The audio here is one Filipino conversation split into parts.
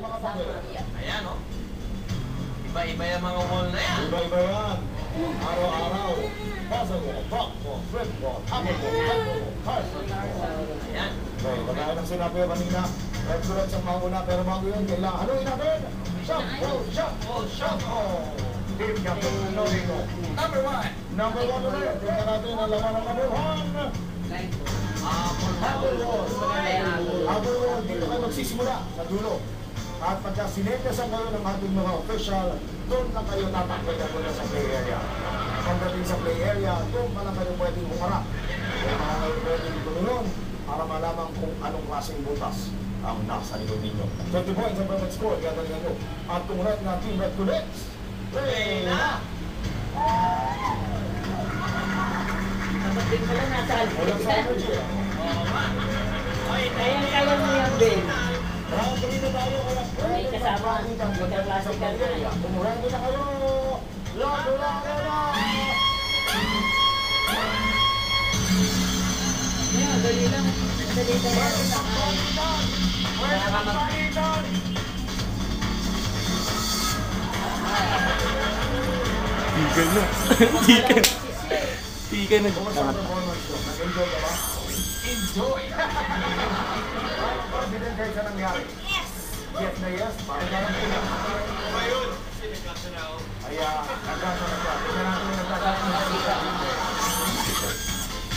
mga kapatid. Ayan, oh. Iba-iba yung mga wall na yan. Iba-iba yan. Araw-araw. Puzzle mo, block mo, flip mo, hammer mo, hammer mo, card mo. Ayan. Okay, kagaya ng sinabi ko kanina, red bullets ang mauna, pero bago yun, kailangan haluin natin. Shuffle, shuffle, shuffle. Team Captain Lorino. Number 1. Number 1 ulit. Tingnan natin ang laman ng number 1. Apple Wall. Apple Wall, dito kayo magsisimula sa dulo. At pagka sinetesan kayo ng ating mga official, doon na kayo tatakbayan muna sa play area. Pagdating sa play area, doon pa lang kayo pwedeng humarap. Kaya mga kayo pwedeng tumulong para malaman kung anong klaseng butas ang nasa likod ninyo. 20 points ang perfect score, kaya talaga nyo. At kung red na Team Red Bullets, play na! Kapatid mo lang nasa Walang sa energy. Kaya mo yan, Ben. Round 3 na tayo, kaya May kasama. Magkaklase ka na. Umurado na kayo! Lado-lado na! Yan, dali lang. Dali lang. Tigan na. Tigan. Tigan na. Kumusta ang performance ko? Nag-enjoy ka ba? Enjoy. Confident kayo sa nangyari? Yes! Yes na yes? Parang ka lang sila. Ayun. Sinigasa na ako. Kaya, nagkasa na siya. Tingnan natin yung nagkasa na siya.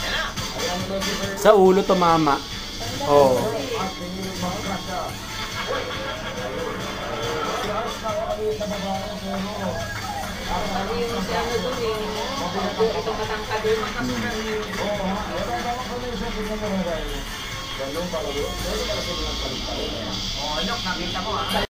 Yan na. Ayan, 20%. Sa ulo tumama. Oo. At pinilit mga kasya. Si Ars nakakaliit na babae, pero Ano yung si ano doon eh. Itong matangkad yung makasukan yung... oo, wala ba ang connection? Tingnan mo na tayo. Ganun pala yun. Pwede pala sila ng palit-palit. Oh, look, nakita mo, ah.